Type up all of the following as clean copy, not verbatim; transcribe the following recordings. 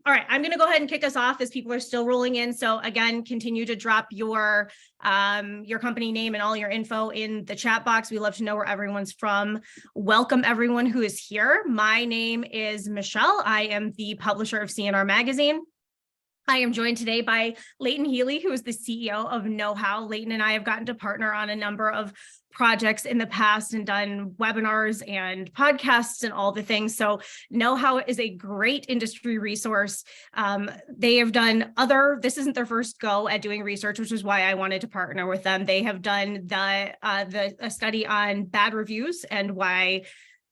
All right, I'm going to go ahead and kick us off as people are still rolling in. So again, continue to drop your company name and all your info in the chat box. We love to know where everyone's from. Welcome everyone who is here. My name is Michelle. I am the publisher of C&R Magazine. I am joined today by Leighton Healey, who is the CEO of KnowHow. Leighton and I have gotten to partner on a number of projects in the past and done webinars and podcasts and all the things. So KnowHow is a great industry resource. They have done this isn't their first go at doing research, which is why I wanted to partner with them. They have done a study on bad reviews and why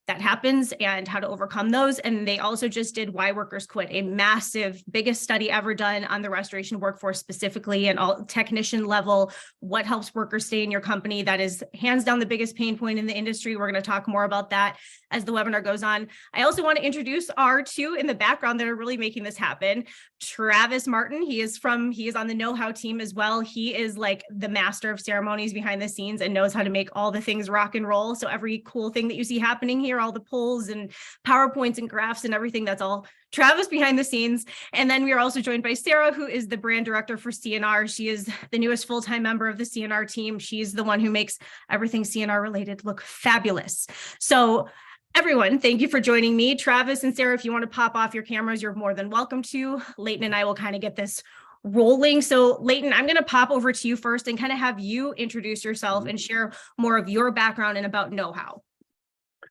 that happens and how to overcome those. And they also just did Why Workers Quit, a massive, biggest study ever done on the restoration workforce specifically and all technician level, what helps workers stay in your company. That is hands down the biggest pain point in the industry. We're going to talk more about that as the webinar goes on. I also want to introduce our two in the background that are really making this happen. Travis Martin, he is on the KnowHow team as well. He is like the master of ceremonies behind the scenes and knows how to make all the things rock and roll. So every cool thing that you see happening here, all the polls and PowerPoints and graphs and everything, that's all Travis behind the scenes. And then we are also joined by Sarah, who is the brand director for C&R. She is the newest full-time member of the C&R team. She's the one who makes everything C&R related look fabulous. So everyone, thank you for joining me. Travis and Sarah, if you want to pop off your cameras, you're more than welcome to. Leighton and I will kind of get this rolling. So Leighton, I'm going to pop over to you first and kind of have you introduce yourself and share more of your background and about KnowHow.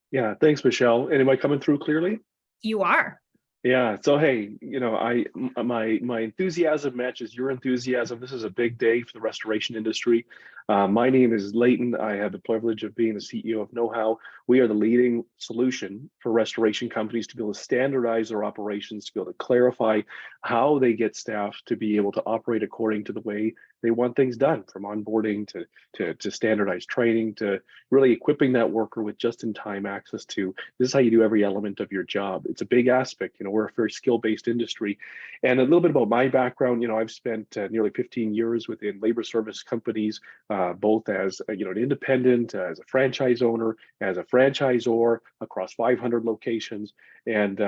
Yeah, thanks, Michelle. And am I coming through clearly? You are. Yeah. So hey, my enthusiasm matches your enthusiasm. This is a big day for the restoration industry. My name is Leighton. I have the privilege of being the CEO of KnowHow. We are the leading solution for restoration companies to be able to standardize their operations, to be able to clarify how they get staff to be able to operate according to the way they want things done, from onboarding to standardized training, to really equipping that worker with just-in-time access to, this is how you do every element of your job. It's a big aspect. We're a very skill-based industry. And a little bit about my background, I've spent nearly 15 years within labor service companies, both as an independent, as a franchise owner, as a franchisor across 500 locations, and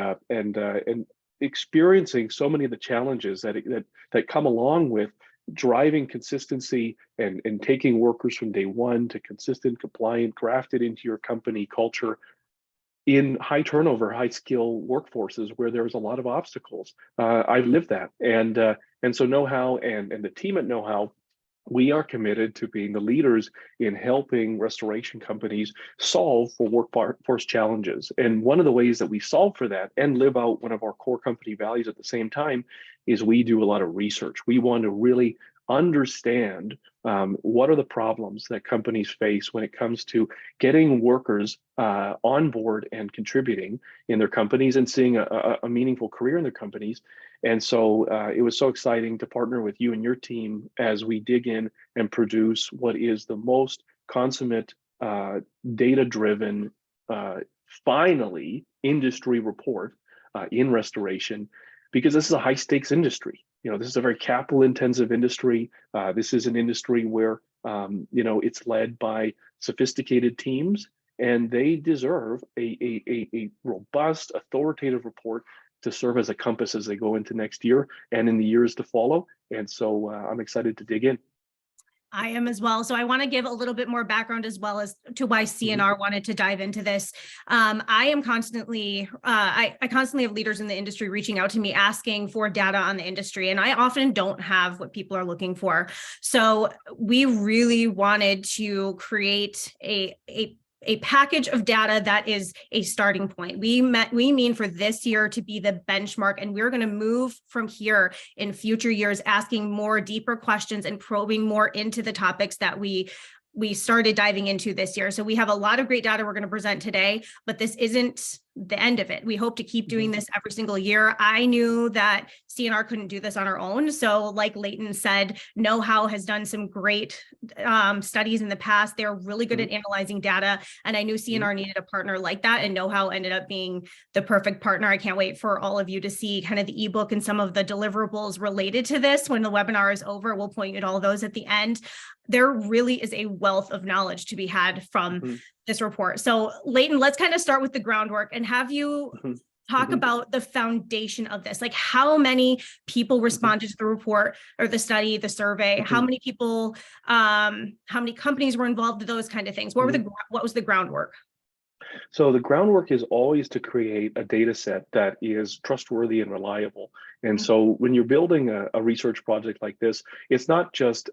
experiencing so many of the challenges that come along with driving consistency and taking workers from day one to consistent, compliant, grafted into your company culture in high turnover, high skill workforces where there's a lot of obstacles. I've lived that. And so KnowHow and the team at KnowHow, we are committed to being the leaders in helping restoration companies solve for workforce challenges. And one of the ways that we solve for that and live out one of our core company values at the same time is we do a lot of research. We want to really understand what are the problems that companies face when it comes to getting workers on board and contributing in their companies and seeing a meaningful career in their companies. And so it was so exciting to partner with you and your team as we dig in and produce what is the most consummate, data-driven, finally, industry report in restoration, because this is a high-stakes industry. This is a very capital-intensive industry. This is an industry where, it's led by sophisticated teams, and they deserve a robust, authoritative report to serve as a compass as they go into next year and in the years to follow. And so I'm excited to dig in. I am as well. So I want to give a little bit more background as well as to why C&R wanted to dive into this. I constantly have leaders in the industry reaching out to me asking for data on the industry, and I often don't have what people are looking for. So we really wanted to create a package of data that is a starting point. We mean for this year to be the benchmark, and we're going to move from here in future years, asking more deeper questions and probing more into the topics that we started diving into this year. So we have a lot of great data we're going to present today, but this isn't the end of it. We hope to keep doing this every single year. I knew that C&R couldn't do this on our own. So like Leighton said, KnowHow has done some great studies in the past. They're really good at analyzing data. And I knew C&R needed a partner like that, and KnowHow ended up being the perfect partner. I can't wait for all of you to see kind of the ebook and some of the deliverables related to this. When the webinar is over, we'll point you to all those at the end. There really is a wealth of knowledge to be had from this report. So Leighton, let's kind of start with the groundwork and have you talk Mhm. about the foundation of this. Like, how many people responded to the report or the study, the survey? How Mhm. many people, how many companies were involved, those kind of things? What Mhm. was the groundwork? So the groundwork is always to create a data set that is trustworthy and reliable. And so when you're building a research project like this, it's not just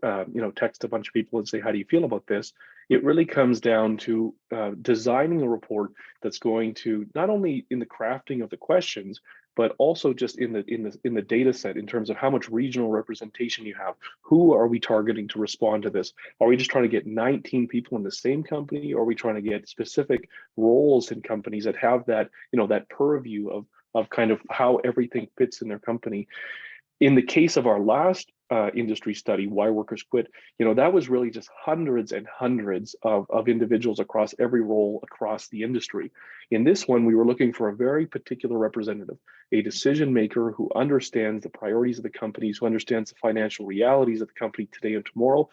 text a bunch of people and say, how do you feel about this? It really comes down to designing a report that's going to not only in the crafting of the questions, but also just in the data set in terms of how much regional representation you have. Who are we targeting to respond to this? Are we just trying to get 19 people in the same company, or are we trying to get specific roles in companies that have that, that purview of kind of how everything fits in their company? In the case of our last industry study, Why Workers Quit, that was really just hundreds and hundreds of individuals across every role across the industry. In this one, we were looking for a very particular representative, a decision maker who understands the priorities of the companies, who understands the financial realities of the company today and tomorrow,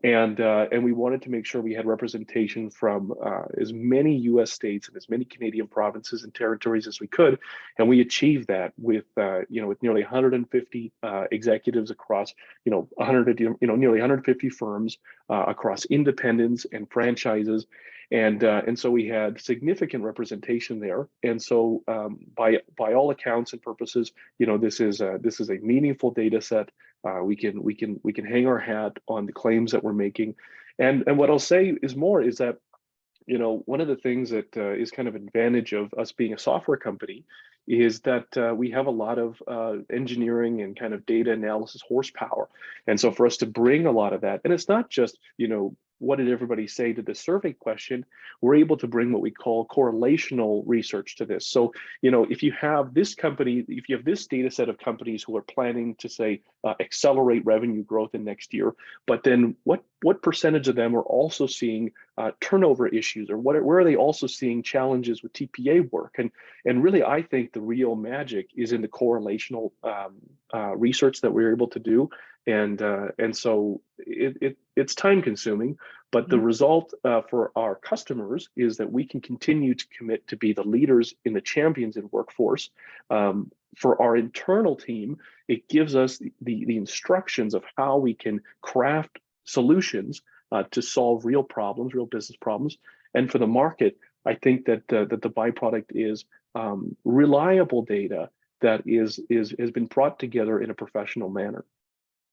and we wanted to make sure we had representation from as many U.S. states and as many Canadian provinces and territories as we could, and we achieved that with with nearly 150 executives across nearly 150 firms across independents and franchises, and so we had significant representation there, and so by all accounts and purposes, this is a meaningful data set. We can hang our hat on the claims that we're making, and what I'll say is that one of the things that is kind of an advantage of us being a software company is that we have a lot of engineering and kind of data analysis horsepower, and so for us to bring a lot of that, and it's not just what did everybody say to the survey question, we're able to bring what we call correlational research to this. So if you have this company, if you have this data set of companies who are planning to say accelerate revenue growth in next year, but then what percentage of them are also seeing turnover issues, or where are they also seeing challenges with TPA work? And really, I think the real magic is in the correlational research that we're able to do, and so it's time consuming, but the result for our customers is that we can continue to commit to be the leaders in the champions in workforce. For our internal team, it gives us the instructions of how we can craft solutions to solve real problems, real business problems. And for the market, I think that that the byproduct is reliable data that has been brought together in a professional manner.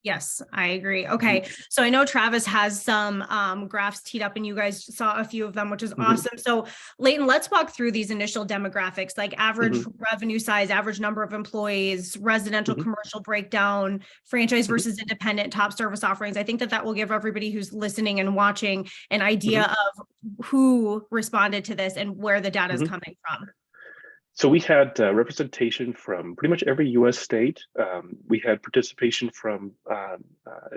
Yes, I agree. Okay. So I know Travis has some graphs teed up and you guys saw a few of them, which is awesome. So Leighton, let's walk through these initial demographics, like average revenue size, average number of employees, residential, commercial breakdown, franchise versus independent, top service offerings. I think that will give everybody who's listening and watching an idea of who responded to this and where the data is coming from. So we had representation from pretty much every U.S. state. We had participation from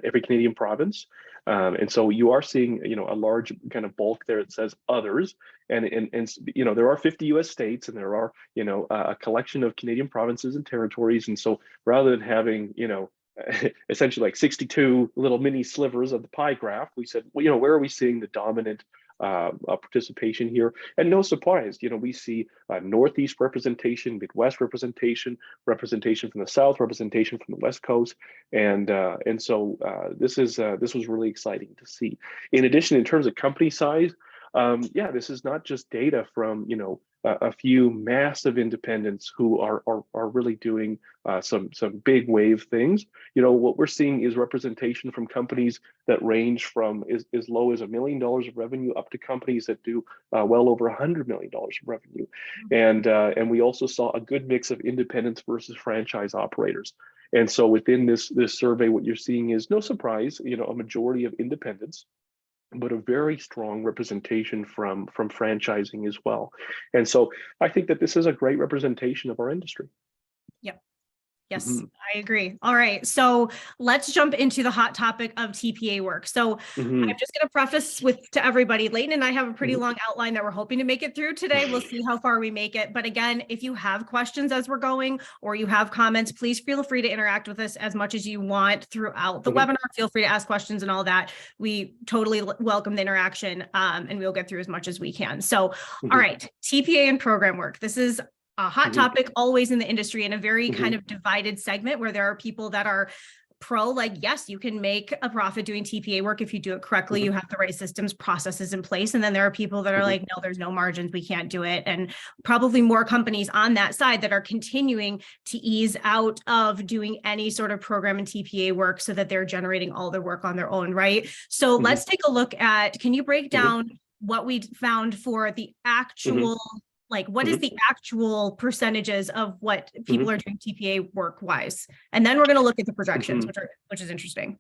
every Canadian province, and so you are seeing, a large kind of bulk there. It says others, and there are 50 U.S. states, and there are a collection of Canadian provinces and territories. And so rather than having essentially like 62 little mini slivers of the pie graph, we said, well, where are we seeing the dominant participation here? And no surprise, we see Northeast representation, Midwest representation from the South, representation from the West Coast, and so this was really exciting to see. In addition, in terms of company size, this is not just data from a few massive independents who are really doing some big wave things. What we're seeing is representation from companies that range from as low as $1 million of revenue up to companies that do well over $100 million of revenue, and we also saw a good mix of independents versus franchise operators. And so within this survey, what you're seeing is, no surprise, a majority of independents, but a very strong representation from franchising as well. And so I think that this is a great representation of our industry. Yep. Yes, I agree. All right. So let's jump into the hot topic of TPA work. So I'm just going to preface to everybody, Leighton and I have a pretty long outline that we're hoping to make it through today. We'll see how far we make it. But again, if you have questions as we're going, or you have comments, please feel free to interact with us as much as you want throughout the webinar. Feel free to ask questions and all that. We totally welcome the interaction, and we'll get through as much as we can. So, all right, TPA and program work. This is a hot Mhm. topic always in the industry, in a very kind of divided segment where there are people that are pro, like, yes, you can make a profit doing TPA work if you do it correctly, you have the right systems, processes in place. And then there are people that are like, no, there's no margins, we can't do it. And probably more companies on that side that are continuing to ease out of doing any sort of program and TPA work so that they're generating all their work on their own, right? So let's take a look at, can you break down what we found for the actual, like, what is the actual percentages of what people are doing TPA work wise? And then we're going to look at the projections, which is interesting.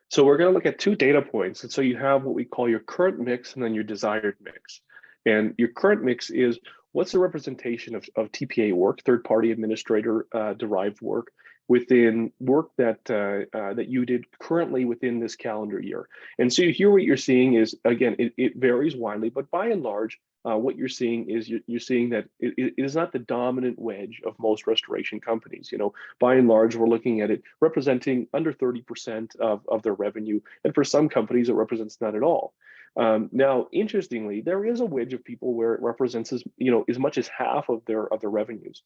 So we're going to look at 2 data points. And so you have what we call your current mix and then your desired mix. And your current mix is what's the representation of TPA work, third-party administrator derived work, within work that that you did currently within this calendar year. And so here what you're seeing is, again, it varies widely, but by and large, what you're seeing is you're seeing that it is not the dominant wedge of most restoration companies. You know, by and large, we're looking at it representing under 30% of their revenue, and for some companies, it represents not at all. Now, interestingly, there is a wedge of people where it represents as much as half of their revenues.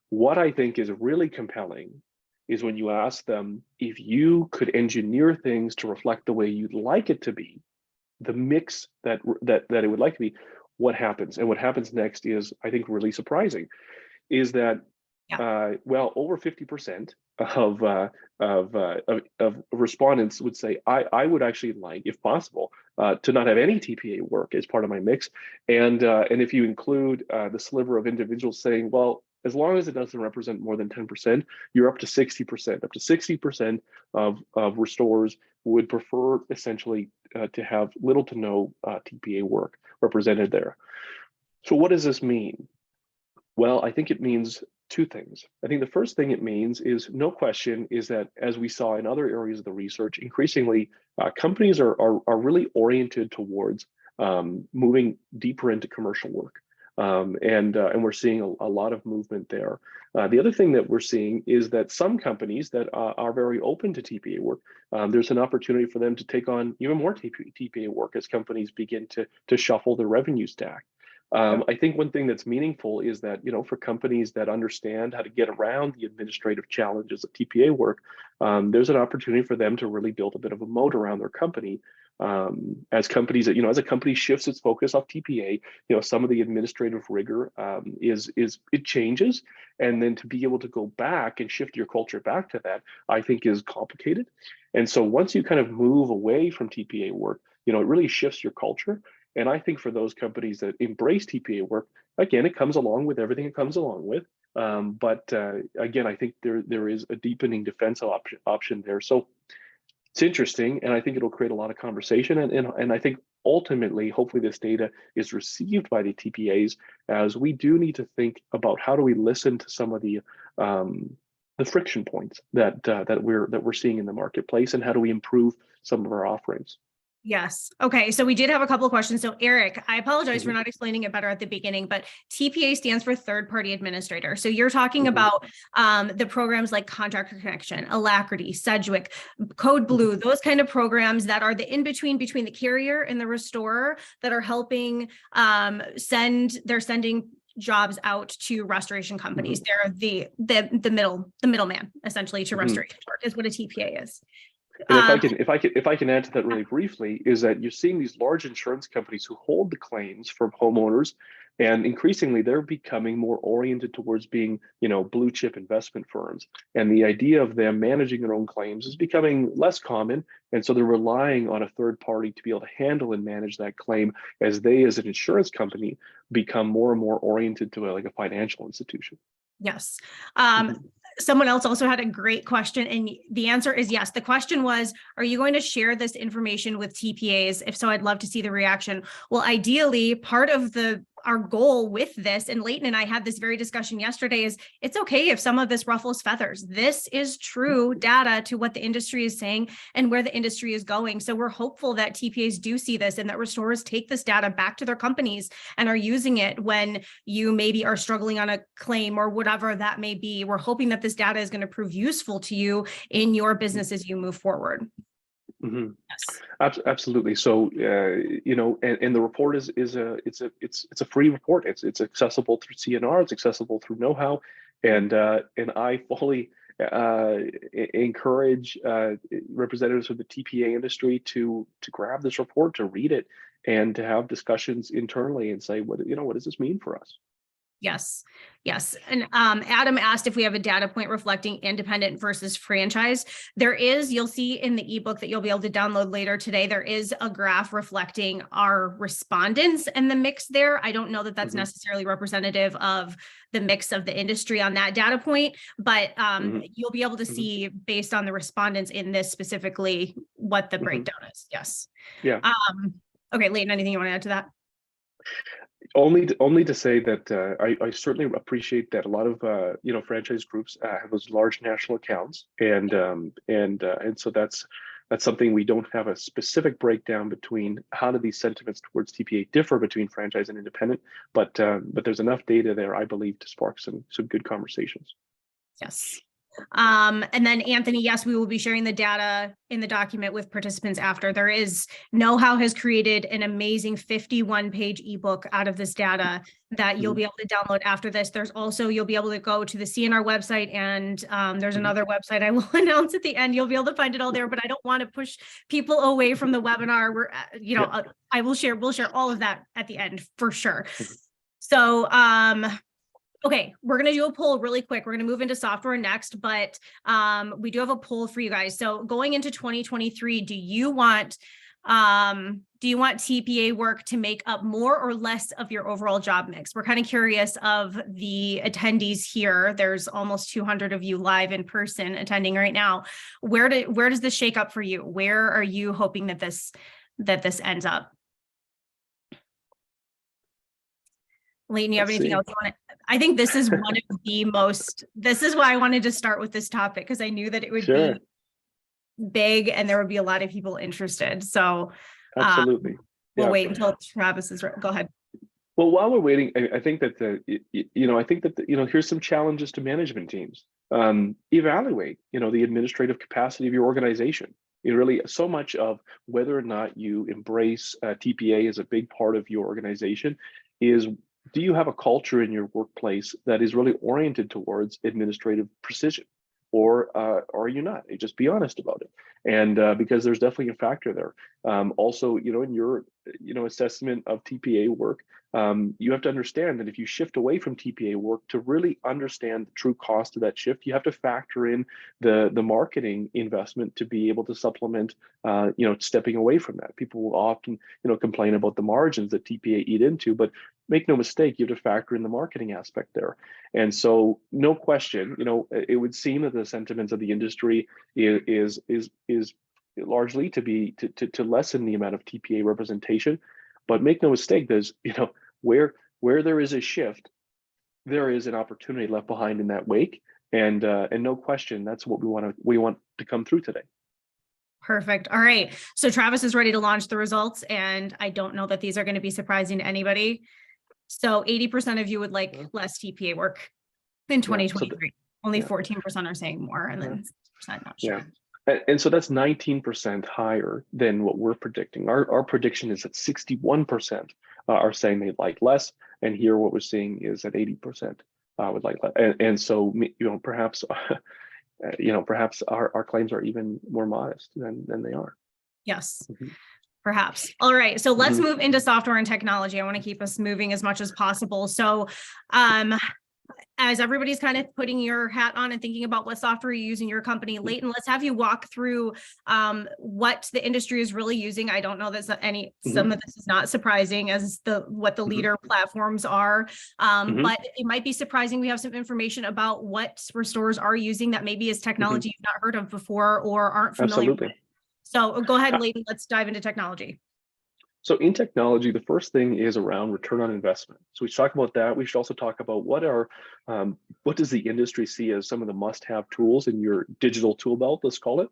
What I think is really compelling is when you ask them if you could engineer things to reflect the way you'd like it to be, the mix that it would like to be, what happens? And what happens next is, I think, really surprising, is that well, over 50% of respondents would say, I would actually like, if possible, to not have any TPA work as part of my mix. And if you include the sliver of individuals saying, well, as long as it doesn't represent more than 10%, you're up to 60%. Up to 60% of restorers would prefer essentially to have little to no TPA work represented there. So what does this mean? Well, I think it means 2 things. I think the first thing it means is, no question, is that, as we saw in other areas of the research, increasingly companies are really oriented towards moving deeper into commercial work. And we're seeing a lot of movement there. The other thing that we're seeing is that some companies that are very open to TPA work, there's an opportunity for them to take on even more TPA work as companies begin to shuffle their revenue stack. I think one thing that's meaningful is that, for companies that understand how to get around the administrative challenges of TPA work, there's an opportunity for them to really build a bit of a moat around their company. As companies that, as a company shifts its focus off TPA, some of the administrative rigor it changes, and then to be able to go back and shift your culture back to that, I think, is complicated. And so once you kind of move away from TPA work, it really shifts your culture. And I think for those companies that embrace TPA work, again, it comes along with everything it comes along with. But again, I think there is a deepening defense option there. So it's interesting, and I think it'll create a lot of conversation. And I think ultimately, hopefully, this data is received by the TPAs, as we do need to think about how do we listen to some of the friction points that we're seeing in the marketplace, and how do we improve some of our offerings. Yes. Okay. So we did have a couple of questions. So Eric, I apologize for not explaining it better at the beginning, but TPA stands for third-party administrator. So you're talking about the programs like Contractor Connection, Alacrity, Sedgwick, Code Blue, those kind of programs that are the in-between between the carrier and the restorer that are helping they're sending jobs out to restoration companies. They're the middleman, essentially, to restoration work, is what a TPA is. And if I can add to that really briefly, is that you're seeing these large insurance companies who hold the claims from homeowners, and increasingly they're becoming more oriented towards being, blue chip investment firms. And the idea of them managing their own claims is becoming less common. And so they're relying on a third party to be able to handle and manage that claim, as they, as an insurance company, become more and more oriented to a financial institution. Yes. Someone else also had a great question, and the answer is yes. The question was, are you going to share this information with TPAs? If so, I'd love to see the reaction. Well, ideally, part of our goal with this, and Leighton and I had this very discussion yesterday, is it's okay if some of this ruffles feathers. This is true data to what the industry is saying and where the industry is going. So we're hopeful that TPAs do see this, and that restorers take this data back to their companies and are using it when you maybe are struggling on a claim or whatever that may be. We're hoping that this data is going to prove useful to you in your business as you move forward. Mhm. Yes. Absolutely. So, and the report it's a free report. It's accessible through C&R. It's accessible through KnowHow, and I fully encourage representatives of the TPA industry to grab this report, to read it, and to have discussions internally and say, what does this mean for us? Yes. Yes. And Adam asked if we have a data point reflecting independent versus franchise. There is, you'll see in the ebook that you'll be able to download later today, there is a graph reflecting our respondents and the mix there. I don't know that that's necessarily representative of the mix of the industry on that data point, but you'll be able to see based on the respondents in this specifically what the breakdown is. Yes. Yeah. Okay, Leighton, anything you want to add to that? Only to say that I certainly appreciate that a lot of franchise groups have those large national accounts, and so that's something we don't have a specific breakdown between how do these sentiments towards TPA differ between franchise and independent, but there's enough data there, I believe, to spark some good conversations. Yes. And then Anthony, yes, we will be sharing the data in the document with participants after. There is KnowHow has created an amazing 51-page ebook out of this data that you'll be able to download after this. There's also, you'll be able to go to the C&R website, and there's another website I will announce at the end. You'll be able to find it all there, but I don't want to push people away from the webinar. We'll share all of that at the end for sure. So, okay, we're going to do a poll really quick. We're going to move into software next, but we do have a poll for you guys. So going into 2023, do you want TPA work to make up more or less of your overall job mix? We're kind of curious of the attendees here. There's almost 200 of you live in person attending right now. Where does this shake up for you? Where are you hoping that this ends up? Leighton, you have anything else you want to? I think this is one of the most, this is why I wanted to start with this topic, because I knew that it would be big and there would be a lot of people interested. So absolutely. We'll wait until Travis is go ahead. Well, while we're waiting, I think that here's some challenges to management teams. Evaluate, the administrative capacity of your organization. Really, so much of whether or not you embrace TPA as a big part of your organization is, do you have a culture in your workplace that is really oriented towards administrative precision, or are you not? Just be honest about it. And because there's definitely a factor there. Also, in your assessment of TPA work, you have to understand that if you shift away from TPA work, to really understand the true cost of that shift, you have to factor in the marketing investment to be able to supplement stepping away from that. People will often complain about the margins that TPA eat into, but make no mistake, you have to factor in the marketing aspect there. And so, no question, it would seem that the sentiments of the industry is largely to lessen the amount of TPA representation. But make no mistake, there's where there is a shift, there is an opportunity left behind in that wake, and no question, that's what we want to come through today. Perfect. All right. So Travis is ready to launch the results, and I don't know that these are going to be surprising to anybody. So 80% of you would like less TPA work in 2023. Only 14% are saying more, and then 6% not sure. And so that's 19% higher than what we're predicting. Our prediction is that 61% are saying they'd like less, and here what we're seeing is that 80% would like less. And so perhaps perhaps our claims are even more modest than they are. Yes. Perhaps. All right. So let's move into software and technology. I want to keep us moving as much as possible. So as everybody's kind of putting your hat on and thinking about what software you use in your company, Leighton, let's have you walk through what the industry is really using. I don't know that some of this is not surprising as what the leader platforms are, but it might be surprising. We have some information about what restores are using that maybe is technology you've not heard of before or aren't familiar with. So go ahead, Leighton, let's dive into technology. So in technology, the first thing is around return on investment. So we should talk about that. We should also talk about what does the industry see as some of the must-have tools in your digital tool belt, let's call it.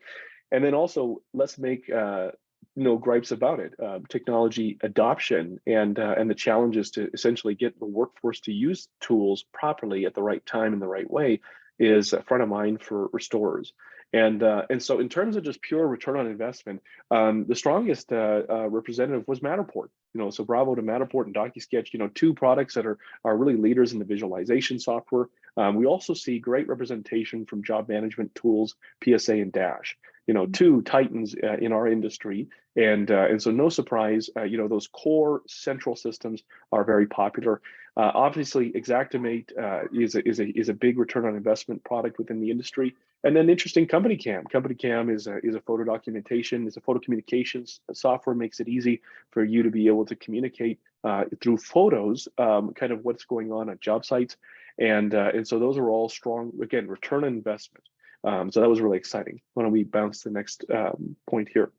And then also let's make gripes about it. Technology adoption and the challenges to essentially get the workforce to use tools properly at the right time in the right way. is front of mind for restorers. And so in terms of just pure return on investment, the strongest representative was Matterport. So bravo to Matterport and DocuSketch, two products that are really leaders in the visualization software. We also see great representation from job management tools, PSA and Dash, two titans in our industry. And so no surprise, those core central systems are very popular. Obviously, Xactimate is a big return on investment product within the industry. And then interesting, Company Cam. Company Cam is a photo documentation, is a photo communications software, makes it easy for you to be able to communicate through photos, kind of what's going on at job sites. And so those are all strong, again, return on investment. So that was really exciting. Why don't we bounce to the next point here?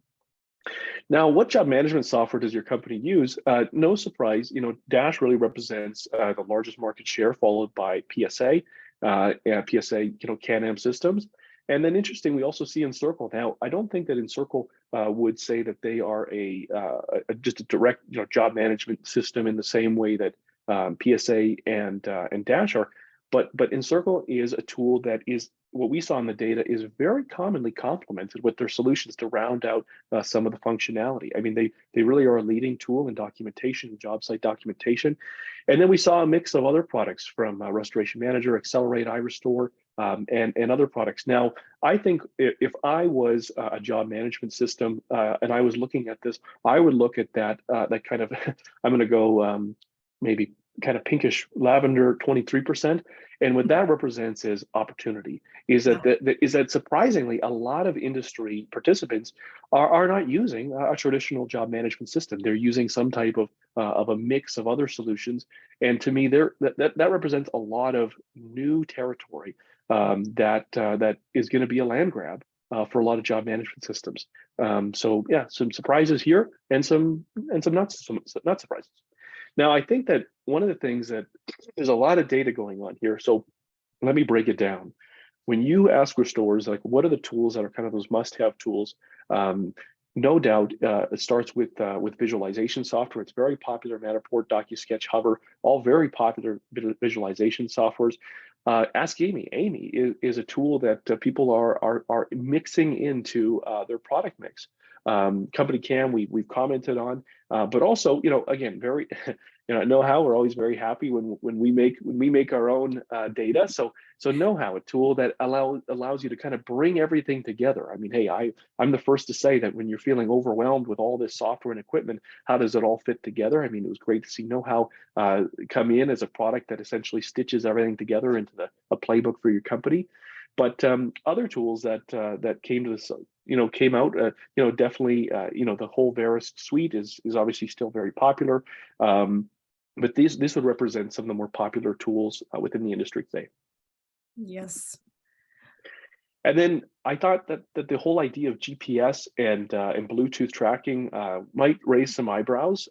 Now, what job management software does your company use? No surprise, Dash really represents the largest market share, followed by PSA, PSA, Can-Am systems. And then interesting, we also see Encircle. Now, I don't think that Encircle would say that they are just a direct, job management system in the same way that PSA and Dash are, but Encircle is a tool that is, what we saw in the data, is very commonly complemented with their solutions to round out some of the functionality. I mean, they really are a leading tool in documentation, job site documentation. And then we saw a mix of other products from Restoration Manager, Accelerate, iRestore, and other products. Now, I think if I was a job management system and I was looking at this, I would look at that kind of, I'm going to go maybe kind of pinkish lavender, 23%. And what that represents is opportunity, is that surprisingly, a lot of industry participants are not using a traditional job management system. They're using some type of a mix of other solutions. And to me, that represents a lot of new territory that is going to be a land grab for a lot of job management systems. So yeah, some surprises here and some not surprises. Now, I think that one of the things that there's a lot of data going on here. So let me break it down. When you ask restorers, like, what are the tools that are kind of those must-have tools? No doubt, it starts with visualization software. It's very popular. Matterport, DocuSketch, Hover, all very popular visualization softwares. Ask Amy. Amy is a tool that people are mixing into their product mix. Company Cam, we've commented on, but also, again, very, at KnowHow, we're always very happy when we make our own data. So KnowHow, a tool that allows you to kind of bring everything together. I mean, hey, I'm the first to say that when you're feeling overwhelmed with all this software and equipment, how does it all fit together? I mean, it was great to see KnowHow come in as a product that essentially stitches everything together into a playbook for your company. But other tools that came to this, came out, definitely, the whole Verisk suite is obviously still very popular. But this would represent some of the more popular tools within the industry today. Yes. And then I thought that the whole idea of GPS and Bluetooth tracking might raise some eyebrows.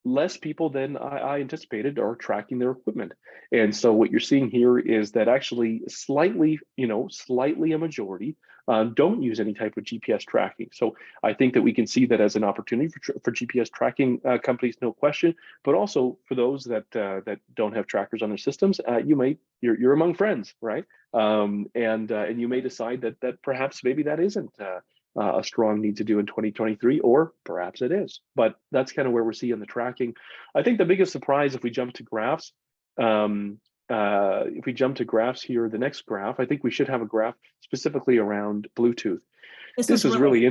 Less people than I anticipated are tracking their equipment. And so what you're seeing here is that actually slightly a majority don't use any type of GPS tracking. So I think that we can see that as an opportunity for GPS tracking companies, no question, but also for those that don't have trackers on their systems, you're among friends, right? And you may decide that perhaps maybe that isn't a strong need to do in 2023, or perhaps it is, but that's kind of where we're seeing the tracking. I think the biggest surprise, if we jump to graphs, here, the next graph, I think we should have a graph specifically around Bluetooth. This is really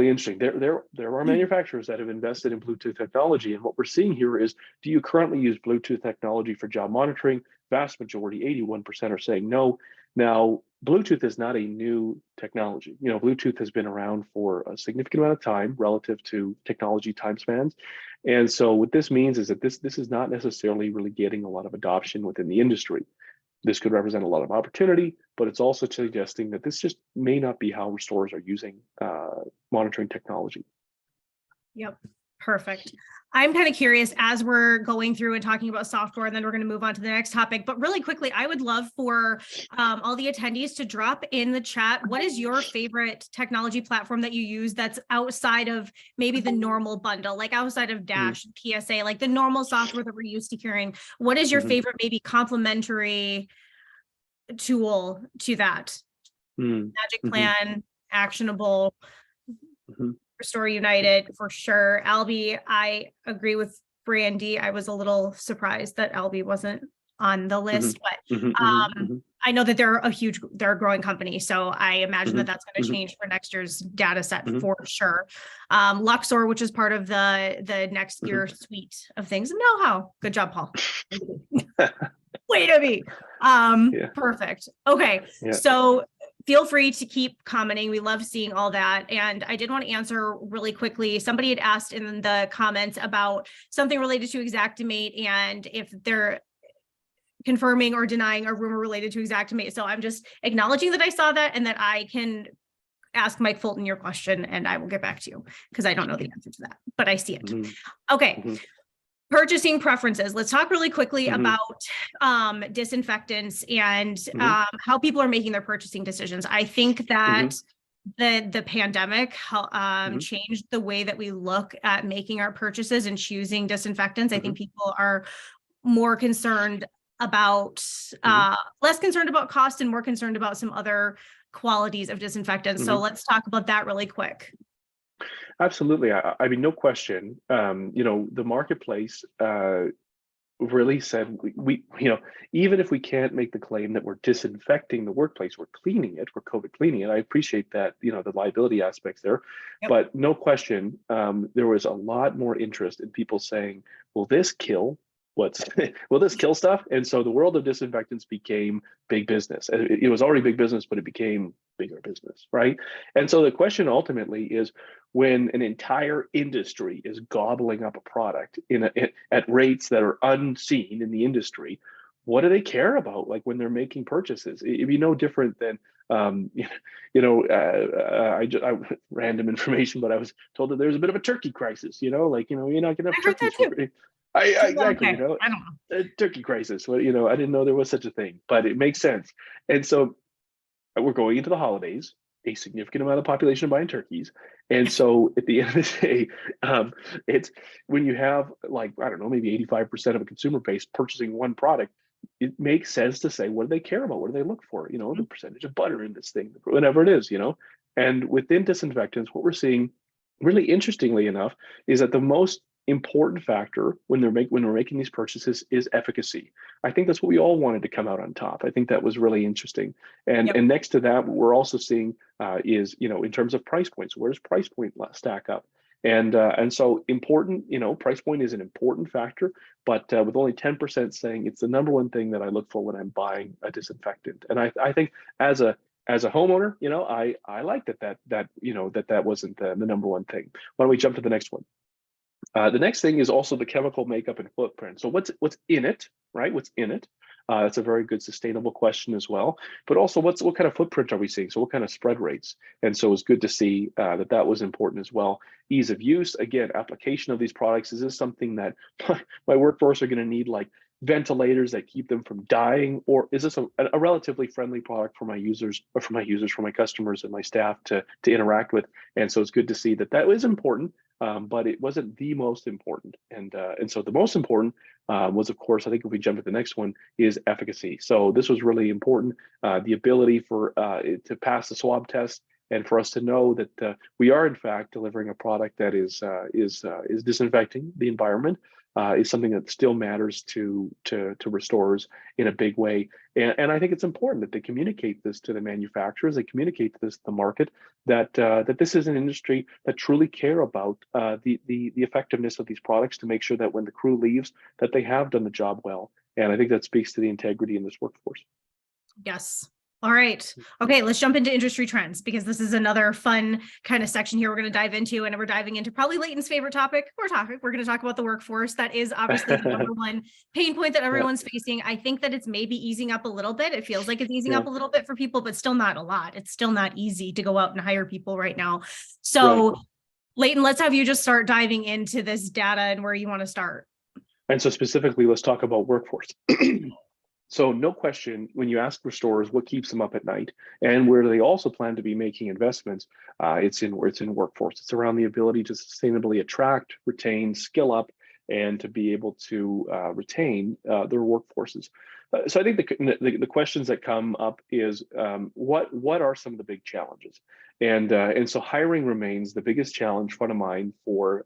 interesting. There are manufacturers that have invested in Bluetooth technology, and what we're seeing here is, do you currently use Bluetooth technology for job monitoring? Vast majority, 81%, are saying no. Now, Bluetooth is not a new technology. Bluetooth has been around for a significant amount of time relative to technology time spans. And so what this means is that this is not necessarily really getting a lot of adoption within the industry. This could represent a lot of opportunity, but it's also suggesting that this just may not be how restorers are using monitoring technology. Yep. Perfect. I'm kind of curious as we're going through and talking about software, and then we're going to move on to the next topic. But really quickly, I would love for all the attendees to drop in the chat. What is your favorite technology platform that you use that's outside of maybe the normal bundle, like outside of Dash, PSA, like the normal software that we're used to hearing? What is your favorite, maybe complementary tool to that. Magic plan, actionable, Restore United for sure. Albie, I agree with Brandy. I was a little surprised that Albie wasn't on the list, but I know that they're a growing company. So I imagine that that's going to change for next year's data set for sure. Luxor, which is part of the next year suite of things. KnowHow. Good job, Paul. Way to be. Perfect. Okay. So feel free to keep commenting. We love seeing all that. And I did want to answer really quickly. Somebody had asked in the comments about something related to Xactimate and if they're confirming or denying a rumor related to Xactimate. So I'm just acknowledging that I saw that and that I can ask Mike Fulton your question and I will get back to you because I don't know the answer to that, but I see it. Okay. Purchasing preferences. Let's talk really quickly about disinfectants and how people are making their purchasing decisions. I think that the pandemic changed the way that we look at making our purchases and choosing disinfectants. I think people are more concerned about, less concerned about cost and more concerned about some other qualities of disinfectants. So let's talk about that really quick. Absolutely. I mean, no question. The marketplace really said we, even if we can't make the claim that we're disinfecting the workplace, we're cleaning it, we're COVID cleaning it. I appreciate that, the liability aspects there, but no question, there was a lot more interest in people saying, will this kill? Will this kill stuff? And so the world of disinfectants became big business. It was already big business, but it became bigger business, right? And so the question ultimately is, when an entire industry is gobbling up a product at rates that are unseen in the industry, what do they care about? Like when they're making purchases, it'd be no different than random information, but I was told that there's a bit of a turkey crisis. You're not gonna have turkeys. Exactly. I don't know. Turkey crisis. Well, I didn't know there was such a thing, but it makes sense. And so we're going into the holidays, a significant amount of the population buying turkeys. And so at the end of the day, it's when you have maybe 85% of a consumer base purchasing one product, it makes sense to say, what do they care about? What do they look for? The percentage of butter in this thing, whatever it is, and within disinfectants, what we're seeing really interestingly enough is that the most important factor when we're making these purchases is efficacy. I think that's what we all wanted to come out on top. I think that was really interesting. And next to that, what we're also seeing is, in terms of price points, where does price point stack up? And so important, price point is an important factor, but with only 10% saying it's the number one thing that I look for when I'm buying a disinfectant. And I think as a homeowner, I like that wasn't the number one thing. Why don't we jump to the next one? The next thing is also the chemical makeup and footprint. So what's in it, right? What's in it? That's a very good sustainable question as well. But also, what kind of footprint are we seeing? So what kind of spread rates? And so it's good to see that was important as well. Ease of use, again, application of these products. Is this something that my workforce are going to need, like ventilators that keep them from dying, or is this a relatively friendly product for my users, for my customers and my staff to interact with? And so it's good to see that is important. But it wasn't the most important. And so the most important was, of course, I think if we jump to the next one, is efficacy. So this was really important, the ability for to pass the swab test and for us to know that we are, in fact, delivering a product that is disinfecting the environment. Is something that still matters to restorers in a big way. And I think it's important that they communicate this to the manufacturers, they communicate this to the market, that this is an industry that truly care about the effectiveness of these products, to make sure that when the crew leaves, that they have done the job well. And I think that speaks to the integrity in this workforce. Yes. All right. Okay, let's jump into industry trends, because this is another fun kind of section here we're going to dive into, and we're diving into probably Leighton's favorite topic. We're going to talk about the workforce. That is obviously the number one pain point that everyone's facing. I think that it's maybe easing up a little bit. It feels like it's easing up a little bit for people, but still not a lot. It's still not easy to go out and hire people right now. So Leighton, let's have you just start diving into this data and where you want to start. And so specifically, let's talk about workforce. So no question, when you ask restorers what keeps them up at night and where they also plan to be making investments, it's in workforce. It's around the ability to sustainably attract, retain, skill up, and to be able to retain their workforces. So I think the questions that come up is what are some of the big challenges, and so hiring remains the biggest challenge front of mind for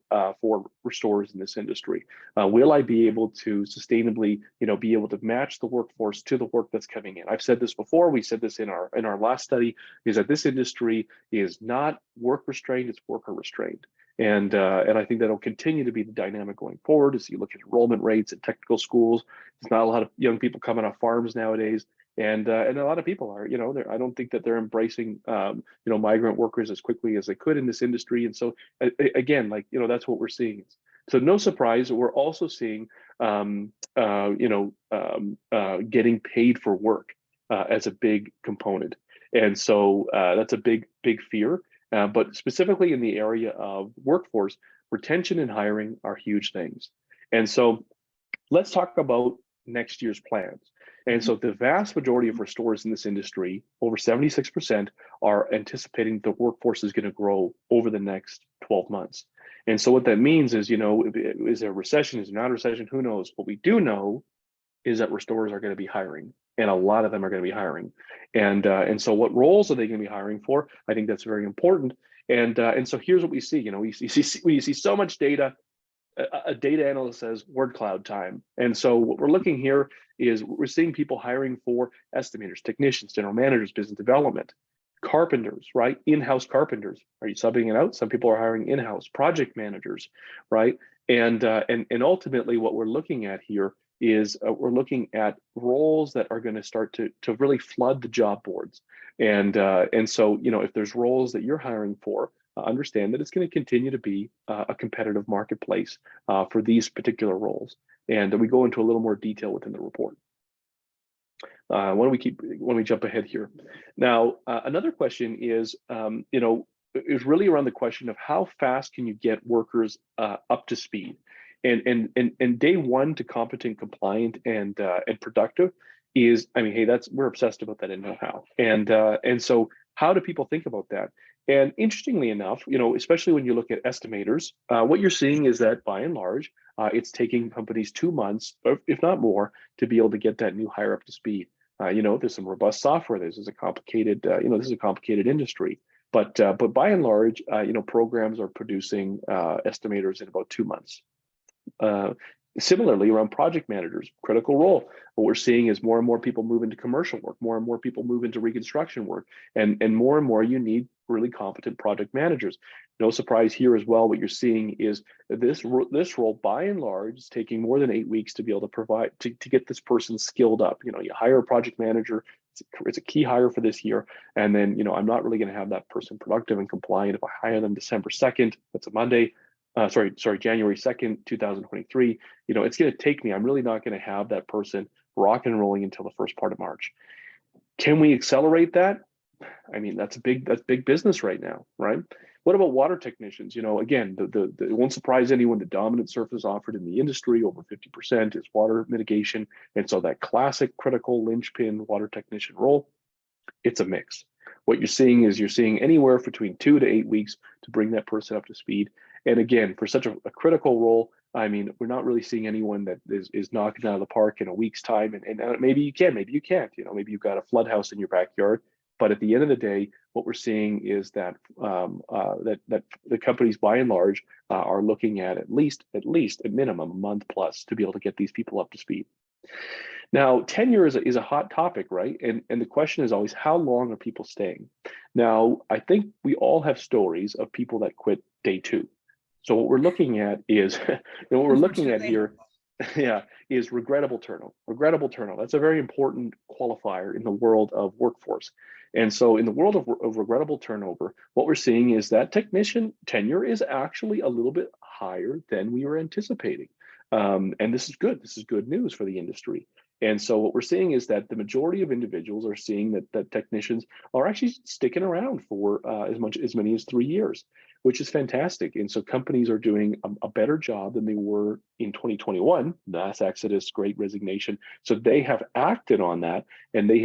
restorers in this industry. Will I be able to sustainably, be able to match the workforce to the work that's coming in? I've said this before. We said this in our last study, is that this industry is not work restrained; it's worker restrained. And I think that'll continue to be the dynamic going forward. As you look at enrollment rates in technical schools, there's not a lot of young people coming off farms nowadays, and a lot of people are. I don't think that they're embracing migrant workers as quickly as they could in this industry. And so again, that's what we're seeing. So no surprise, we're also seeing getting paid for work as a big component, and so that's a big fear. But specifically in the area of workforce, retention and hiring are huge things. And so let's talk about next year's plans. And so the vast majority of restorers in this industry, over 76%, are anticipating the workforce is going to grow over the next 12 months. And so what that means is, is there a recession? Is there not a recession? Who knows? What we do know is that restorers are going to be hiring, and a lot of them are going to be hiring. And so what roles are they going to be hiring for? I think that's very important. And so here's what we see. We see so much data. A data analyst says word cloud time. And so what we're looking here is we're seeing people hiring for estimators, technicians, general managers, business development, carpenters, right? In-house carpenters. Are you subbing it out? Some people are hiring in-house project managers, right? And ultimately what we're looking at here is we're looking at roles that are going to start to really flood the job boards. And so, if there's roles that you're hiring for, understand that it's going to continue to be a competitive marketplace for these particular roles. And we go into a little more detail within the report. Why don't we jump ahead here? Now, another question is, is really around the question of how fast can you get workers up to speed? And day one to competent, compliant, and productive is, hey, we're obsessed about that in KnowHow. And so how do people think about that? And interestingly enough, especially when you look at estimators, what you're seeing is that by and large, it's taking companies 2 months, if not more, to be able to get that new hire up to speed. There's some robust software. This is a complicated, this is a complicated industry. But by and large, programs are producing estimators in about 2 months. Similarly, around project managers, critical role. What we're seeing is more and more people move into commercial work, more and more people move into reconstruction work, and more you need really competent project managers. No surprise here as well. What you're seeing is this role, by and large, is taking more than 8 weeks to be able to provide to get this person skilled up. You hire a project manager. It's a key hire for this year, and then I'm not really going to have that person productive and compliant if I hire them December 2nd. That's a Monday. January 2nd, 2023, it's going to take me, I'm really not going to have that person rock and rolling until the first part of March. Can we accelerate that? That's big business right now, right? What about water technicians? Again, it won't surprise anyone, the dominant service offered in the industry, over 50%, is water mitigation. And so that classic critical linchpin water technician role, it's a mix. What you're seeing anywhere between 2 to 8 weeks to bring that person up to speed. And again, for such a critical role, we're not really seeing anyone that is knocking it out of the park in a week's time. And maybe you can, maybe you can't. Maybe you've got a flood house in your backyard. But at the end of the day, what we're seeing is that that the companies, by and large, are looking at least at minimum a month plus to be able to get these people up to speed. Now, tenure is a hot topic, right? And the question is always, how long are people staying? Now, I think we all have stories of people that quit day 2. So what we're looking at is, what we're looking at here, is regrettable turnover. Regrettable turnover. That's a very important qualifier in the world of workforce. And so in the world of regrettable turnover, what we're seeing is that technician tenure is actually a little bit higher than we were anticipating. And this is good. This is good news for the industry. And so what we're seeing is that the majority of individuals are seeing that technicians are actually sticking around for as many as 3 years. which is fantastic. And so companies are doing a better job than they were in 2021, mass exodus, great resignation. So they have acted on that, and they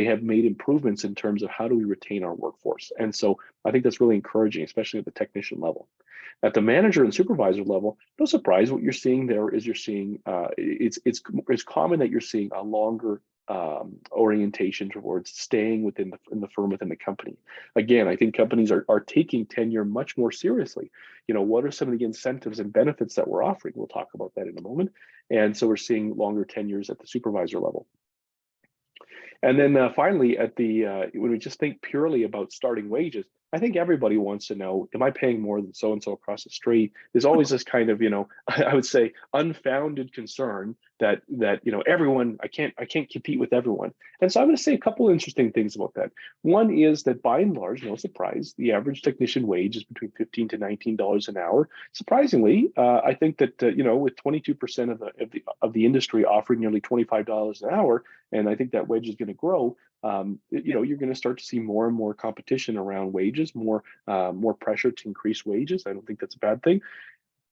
have made improvements in terms of how do we retain our workforce. And so I think that's really encouraging, especially at the technician level. At the manager and supervisor level, no surprise, what you're seeing there is you're seeing it's common that you're seeing a longer orientation towards staying within the firm, within the company. Again, I think companies are taking tenure much more seriously. You know, what are some of the incentives and benefits that we're offering? We'll talk about that in a moment. And so we're seeing longer tenures at the supervisor level. And then finally, at the when we just think purely about starting wages, I think everybody wants to know, am I paying more than so-and-so across the street? There's always this kind of, you know, I would say unfounded concern that you know, everyone, I can't compete with everyone. And so I'm going to say a couple of interesting things about that. One is that by and large, no surprise, the average technician wage is between $15 to $19 an hour. Surprisingly, I think that you know, with 22% of the industry offering nearly $25 an hour, and I think that wage is going to grow. You know, you're going to start to see more and more competition around wages, more pressure to increase wages. I don't think that's a bad thing.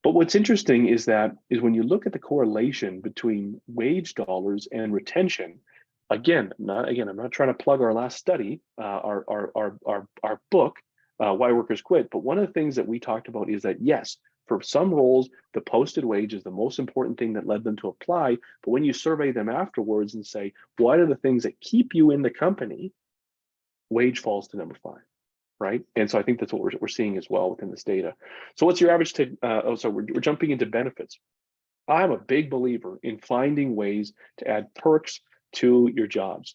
But what's interesting is when you look at the correlation between wage dollars and retention. Again, I'm not trying to plug our last study, our book, Why Workers Quit. But one of the things that we talked about is that yes, for some roles, the posted wage is the most important thing that led them to apply. But when you survey them afterwards and say, what are the things that keep you in the company? Wage falls to number 5, right? And so I think that's what we're seeing as well within this data. So what's your average so we're jumping into benefits. I'm a big believer in finding ways to add perks to your jobs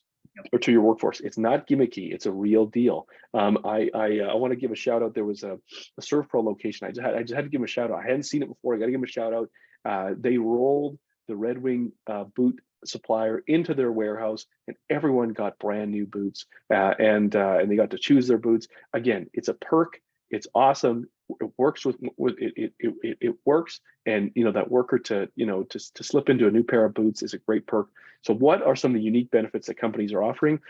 or to your workforce. It's not gimmicky, it's a real deal. I want to give a shout out. There was a ServPro location. I just had to give them a shout out. I hadn't seen it before. I got to give them a shout out. They rolled the Red Wing boot supplier into their warehouse, and everyone got brand new boots, and they got to choose their boots. Again, it's a perk. It's awesome. It works it works, and you know, that worker to slip into a new pair of boots is a great perk. So what are some of the unique benefits that companies are offering?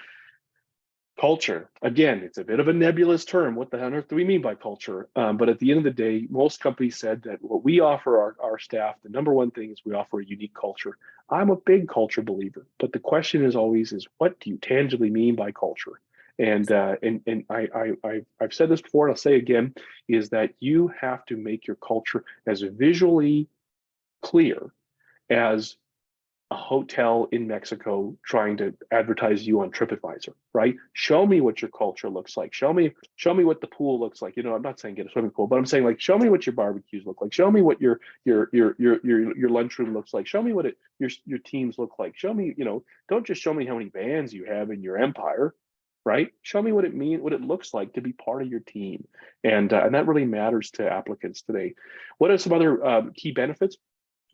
Culture. Again, it's a bit of a nebulous term. What the hell on earth do we mean by culture? But at the end of the day, most companies said that what we offer our staff, the number one thing is we offer a unique culture. I'm a big culture believer, but the question is always what do you tangibly mean by culture? And I've said this before, and I'll say again, is that you have to make your culture as visually clear as a hotel in Mexico trying to advertise you on TripAdvisor, right? Show me what your culture looks like. Show me what the pool looks like. You know, I'm not saying get a swimming pool, but I'm saying, like, show me what your barbecues look like. Show me what your lunchroom looks like. Show me what your teams look like. Show me, you know, don't just show me how many bands you have in your empire, right? Show me what it looks like to be part of your team, and that really matters to applicants today. What are some other key benefits?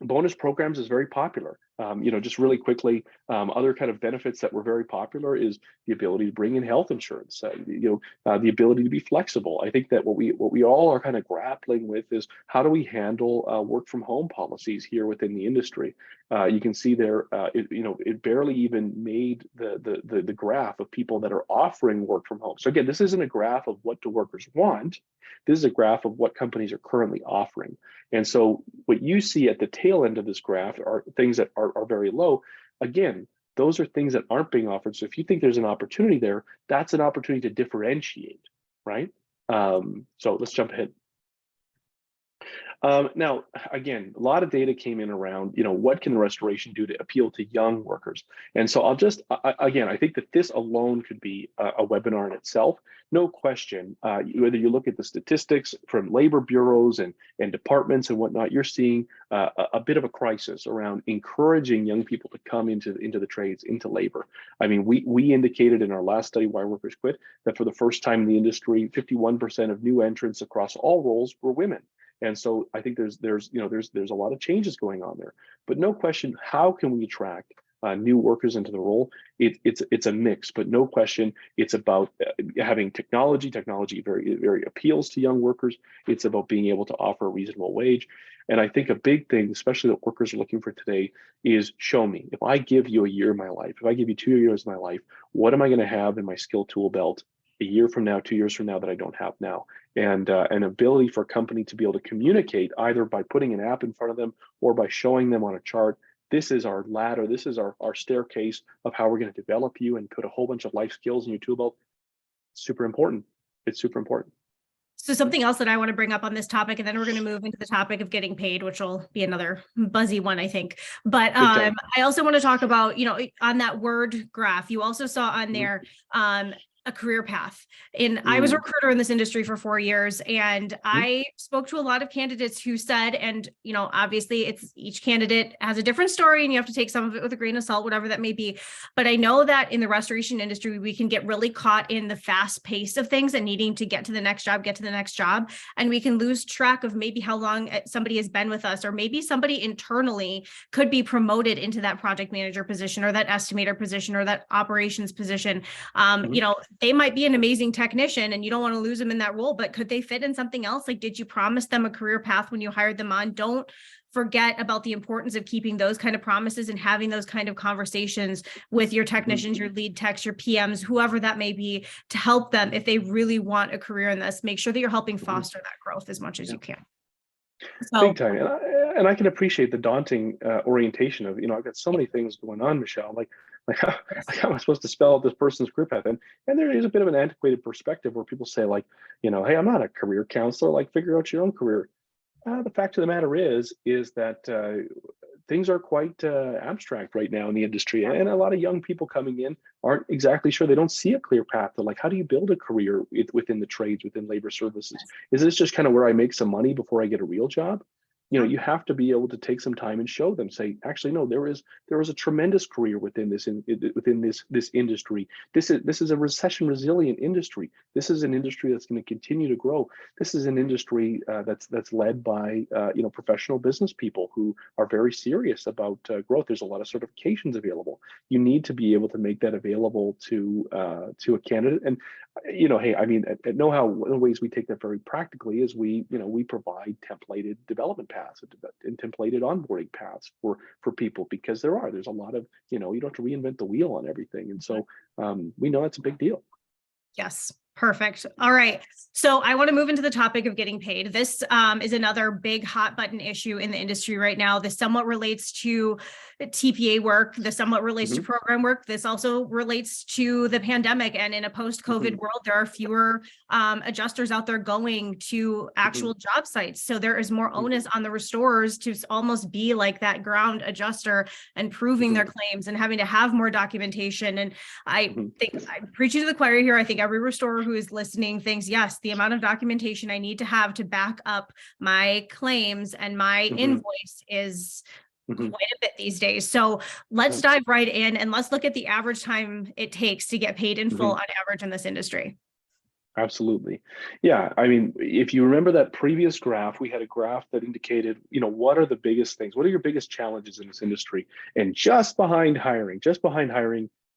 Bonus programs is very popular. You know, just really quickly, other kind of benefits that were very popular is the ability to bring in health insurance. The ability to be flexible. I think that what we all are kind of grappling with is how do we handle work from home policies here within the industry. You can see there, it barely even made the graph of people that are offering work from home. So again, this isn't a graph of what do workers want. This is a graph of what companies are currently offering. And so what you see at the tail end of this graph are things that are very low. Again, those are things that aren't being offered. So if you think there's an opportunity there, that's an opportunity to differentiate, right? So let's jump ahead. Now, again, a lot of data came in around, you know, what can the restoration do to appeal to young workers? And so I'll just, again, I think that this alone could be a webinar in itself. No question, whether you look at the statistics from labor bureaus and departments and whatnot, you're seeing a bit of a crisis around encouraging young people to come into the trades, into labor. I mean, we indicated in our last study, Why Workers Quit, that for the first time in the industry, 51% of new entrants across all roles were women. And so I think there's a lot of changes going on there, but no question, how can we attract new workers into the role? It's a mix, but no question, it's about having technology. Technology very, very appeals to young workers. It's about being able to offer a reasonable wage. And I think a big thing, especially that workers are looking for today, is show me. If I give you a year of my life, if I give you 2 years of my life, what am I going to have in my skill tool belt a year from now, 2 years from now that I don't have now. And an ability for a company to be able to communicate either by putting an app in front of them or by showing them on a chart, this is our ladder, this is our staircase of how we're going to develop you and put a whole bunch of life skills in your tool belt. Super important. It's super important. So something else that I want to bring up on this topic, and then we're going to move into the topic of getting paid, which will be another buzzy one, I think. But I also want to talk about, on that word graph, you also saw on there a career path. And I was a recruiter in this industry for 4 years, and I spoke to a lot of candidates who said, and obviously it's each candidate has a different story and you have to take some of it with a grain of salt, whatever that may be. But I know that in the restoration industry, we can get really caught in the fast pace of things and needing to get to the next job, and we can lose track of maybe how long somebody has been with us, or maybe somebody internally could be promoted into that project manager position or that estimator position or that operations position. They might be an amazing technician and you don't want to lose them in that role, but could they fit in something else? Like, did you promise them a career path when you hired them on? Don't forget about the importance of keeping those kind of promises and having those kind of conversations with your technicians, your lead techs, your PMs, whoever that may be, to help them if they really want a career in this. Make sure that you're helping foster that growth as much as you can. So, big time. And I can appreciate the daunting orientation of, I've got so many things going on, Michelle, like how am I supposed to spell out this person's career path? And there is a bit of an antiquated perspective where people say like, hey, I'm not a career counselor, like figure out your own career. The fact of the matter is that things are quite abstract right now in the industry, and a lot of young people coming in aren't exactly sure. They don't see a clear path to like, how do you build a career within the trades, within labor services? Is this just kind of where I make some money before I get a real job? You have to be able to take some time and show them, say, actually, no, there is a tremendous career within this industry. This is a recession resilient industry. This is an industry that's going to continue to grow. This is an industry that's led by professional business people who are very serious about growth. There's a lot of certifications available. You need to be able to make that available to a candidate. And hey, I mean, at KnowHow, one of the ways we take that very practically is we provide templated development paths and templated onboarding paths for people, because there's a lot of, you don't have to reinvent the wheel on everything. And so we know that's a big deal. Yes. Perfect. All right. So I want to move into the topic of getting paid. This is another big hot button issue in the industry right now. This somewhat relates to TPA work. This somewhat relates to program work. This also relates to the pandemic. And in a post-COVID world, there are fewer adjusters out there going to actual job sites. So there is more onus on the restorers to almost be like that ground adjuster and proving their claims and having to have more documentation. And I think I'm preaching to the choir here. I think every restorer who is listening thinks, yes, the amount of documentation I need to have to back up my claims and my invoice is quite a bit these days. So let's dive right in and let's look at the average time it takes to get paid in full on average in this industry. Absolutely. Yeah. I mean, if you remember that previous graph, we had a graph that indicated, what are the biggest things? What are your biggest challenges in this industry? And just behind hiring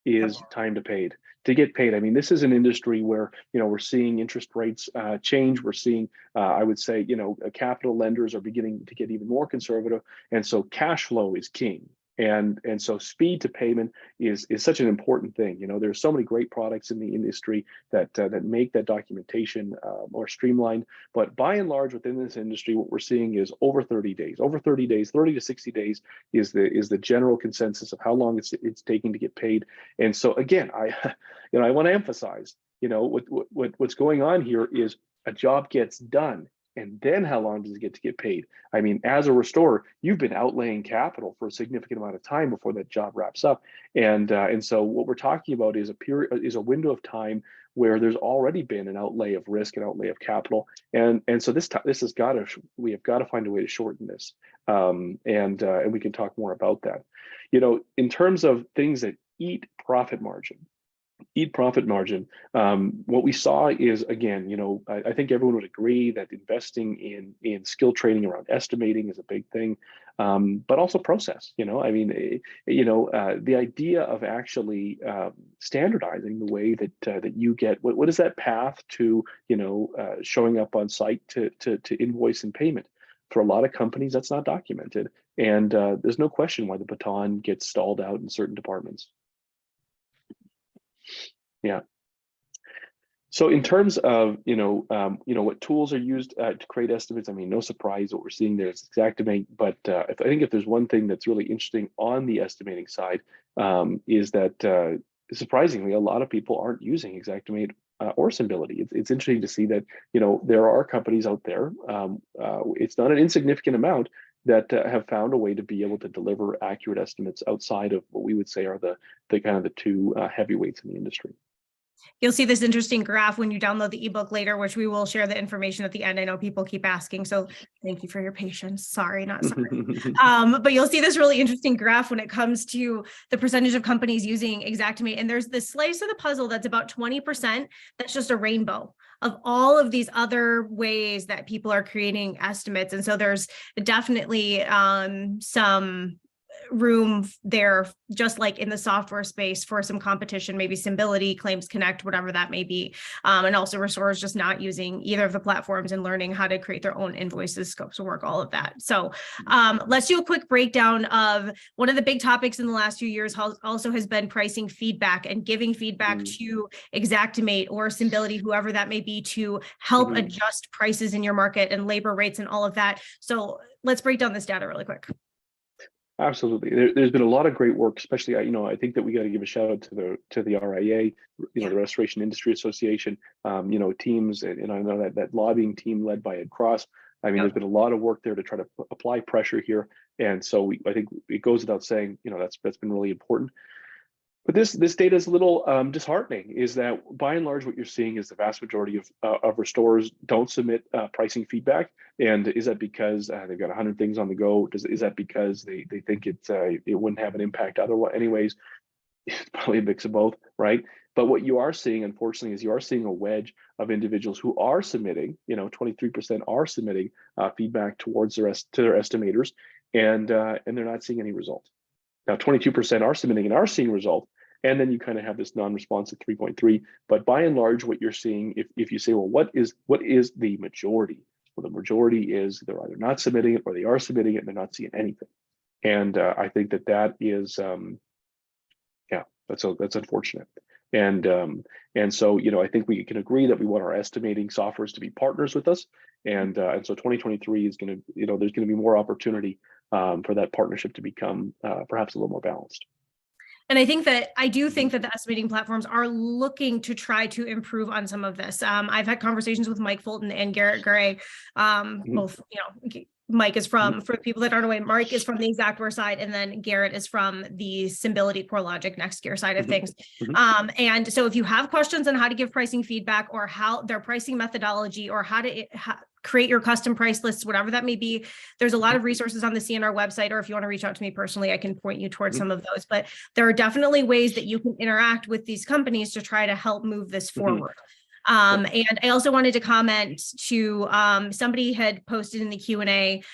is time to get paid. I mean, this is an industry where, we're seeing interest rates change. We're seeing, I would say, capital lenders are beginning to get even more conservative. And so cash flow is king. And so speed to payment is such an important thing. There's so many great products in the industry that make that documentation more streamlined. But by and large, within this industry, what we're seeing is over 30 days. Over 30 days, 30 to 60 days is the general consensus of how long it's taking to get paid. And so again, I want to emphasize, what's going on here is a job gets done. And then how long does it get paid? I mean, as a restorer, you've been outlaying capital for a significant amount of time before that job wraps up. And so what we're talking about is a window of time where there's already been an outlay of risk, an outlay of capital. And so we have got to find a way to shorten this. And we can talk more about that. In terms of things that eat profit margin, what we saw is, again, I think everyone would agree that investing in skill training around estimating is a big thing, but also process. I mean, the idea of actually standardizing the way that you get what is that path to showing up on site to invoice and payment. For a lot of companies, that's not documented, and there's no question why the baton gets stalled out in certain departments. Yeah. So in terms of, what tools are used to create estimates, I mean, no surprise what we're seeing there is Xactimate. But I think if there's one thing that's really interesting on the estimating side, is that surprisingly, a lot of people aren't using Xactimate or Symbility. It's interesting to see that, there are companies out there, it's not an insignificant amount, that have found a way to be able to deliver accurate estimates outside of what we would say are the kind of the two heavyweights in the industry. You'll see this interesting graph when you download the ebook later, which we will share the information at the end. I know people keep asking, so thank you for your patience. Sorry, not sorry. But you'll see this really interesting graph when it comes to the percentage of companies using Xactimate. And there's this slice of the puzzle that's about 20%. That's just a rainbow of all of these other ways that people are creating estimates. And so there's definitely some room there, just like in the software space, for some competition, maybe Symbility, Claims Connect, whatever that may be. And also restorers just not using either of the platforms and learning how to create their own invoices, scopes of work, all of that. So let's do a quick breakdown of one of the big topics in the last few years also has been pricing feedback and giving feedback to Xactimate or Symbility, whoever that may be, to help adjust prices in your market and labor rates and all of that. So let's break down this data really quick. Absolutely. There's been a lot of great work, especially, I think that we got to give a shout out to the RIA, the Restoration Industry Association, teams, and I know that lobbying team led by Ed Cross. I mean, there's been a lot of work there to try to apply pressure here. And so I think it goes without saying, that's been really important. But this data is a little disheartening, is that by and large, what you're seeing is the vast majority of restorers don't submit pricing feedback. And is that because they've got 100 things on the go? Is that because they think it wouldn't have an impact otherwise? Anyways, it's probably a mix of both, right? But what you are seeing, unfortunately, is you are seeing a wedge of individuals who are submitting, 23% are submitting feedback towards to their estimators, and they're not seeing any result. Now, 22% are submitting and are seeing result, and then you kind of have this non-responsive 3.3. But by and large, what you're seeing, if you say, well, what is the majority? Well, the majority is they're either not submitting it or they are submitting it and they're not seeing anything. And I think that is, that's unfortunate. And so, I think we can agree that we want our estimating softwares to be partners with us. And so 2023 is going to, there's going to be more opportunity for that partnership to become perhaps a little more balanced. And I do think that the estimating platforms are looking to try to improve on some of this. I've had conversations with Mike Fulton and Garrett Gray, both, Mike is for people that aren't aware, Mark is from the Xactware side, and then Garrett is from the Symbility, CoreLogic, NextGear side of things. And so if you have questions on how to give pricing feedback or how their pricing methodology or how to create your custom price lists, whatever that may be, there's a lot of resources on the C&R website, or if you want to reach out to me personally, I can point you towards some of those. But there are definitely ways that you can interact with these companies to try to help move this forward. And I also wanted to comment to somebody had posted in the Q&A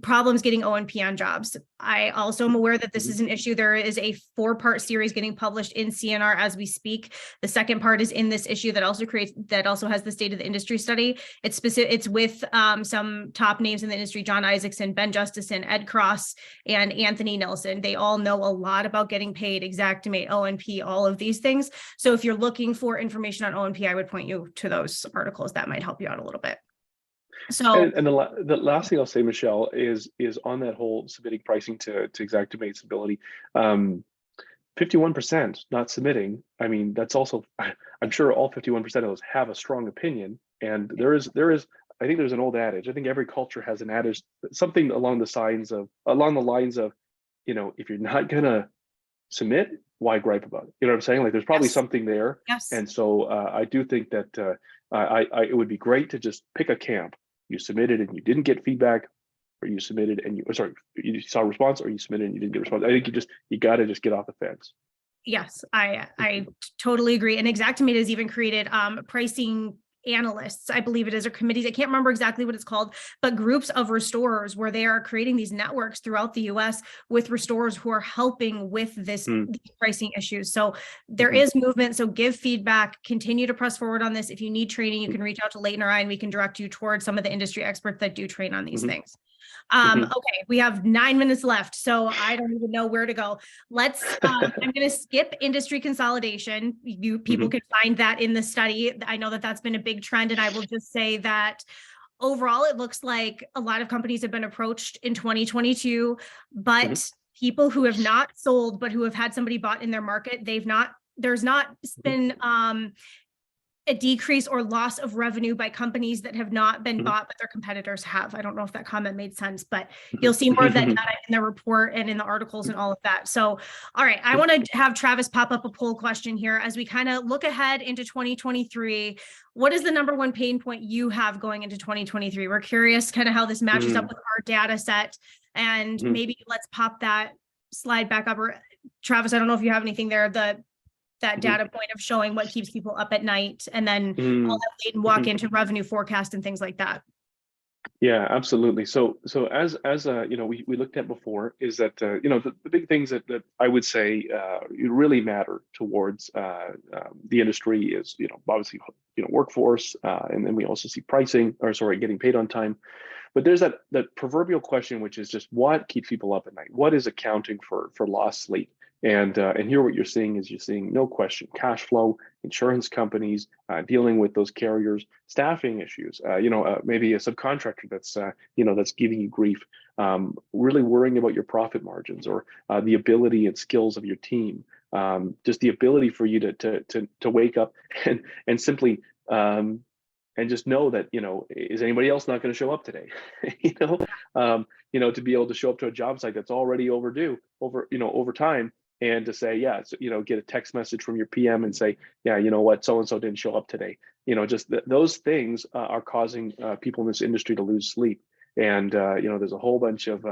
problems getting O&P on jobs. I also am aware that this is an issue. There is a 4-part series getting published in C&R as we speak. The second part is in this issue that also has the state of the industry study. It's specific. It's with some top names in the industry: John Isaacson, Ben Justison, Ed Cross, and Anthony Nelson. They all know a lot about getting paid, Xactimate, O&P, all of these things. So if you're looking for information on O&P, I would point you to those articles. That might help you out a little bit. So, and the last thing I'll say, Michelle, is on that whole submitting pricing to Xactimate Symbility, 51% not submitting. I mean, that's also, I'm sure all 51% of those have a strong opinion. And there is, I think there's an old adage. I think every culture has an adage, something along the lines of, if you're not gonna submit, why gripe about it? You know what I'm saying? Like, there's probably something there. Yes. And so I do think that it would be great to just pick a camp. You submitted and you didn't get feedback, or you submitted and you saw a response, or you submitted and you didn't get a response. I think you got to just get off the fence. Yes, I totally agree. And Xactimate has even created pricing analysts, I believe it is, or committees. I can't remember exactly what it's called, but groups of restorers where they are creating these networks throughout the US with restorers who are helping with these pricing issues. So there is movement. So give feedback, continue to press forward on this. If you need training, you can reach out to Leighton or I, and we can direct you towards some of the industry experts that do train on these things. Okay, we have 9 minutes left, so I don't even know where to go. I'm going to skip industry consolidation. People can find that in the study. I know that that's been a big trend, and I will just say that overall, it looks like a lot of companies have been approached in 2022, but people who have not sold, but who have had somebody bought in their market, there's not been a decrease or loss of revenue by companies that have not been bought, but their competitors have. I don't know if that comment made sense, but you'll see more of that data in the report and in the articles and all of that. So, all right, I want to have Travis pop up a poll question here as we kind of look ahead into 2023. What is the number one pain point you have going into 2023? We're curious kind of how this matches up with our data set, and maybe let's pop that slide back up. Or Travis, I don't know if you have anything there, that data point of showing what keeps people up at night, and then I'll have Leighton walk into revenue forecast and things like that. Yeah, absolutely. So as we looked at before, is that the big things that I would say really matter towards the industry is obviously workforce, and then we also see pricing, or sorry, getting paid on time. But there's that proverbial question, which is just what keeps people up at night? What is accounting for lost sleep? And here what you're seeing is no question, cash flow, insurance companies dealing with those carriers, staffing issues, maybe a subcontractor that's giving you grief, really worrying about your profit margins, or the ability and skills of your team, just the ability for you to wake up and simply and just know that is anybody else not going to show up today? To be able to show up to a job site that's already overdue over time, and to say, get a text message from your PM and say, yeah, you know what, so and so didn't show up today. Those things are causing people in this industry to lose sleep, and there's a whole bunch of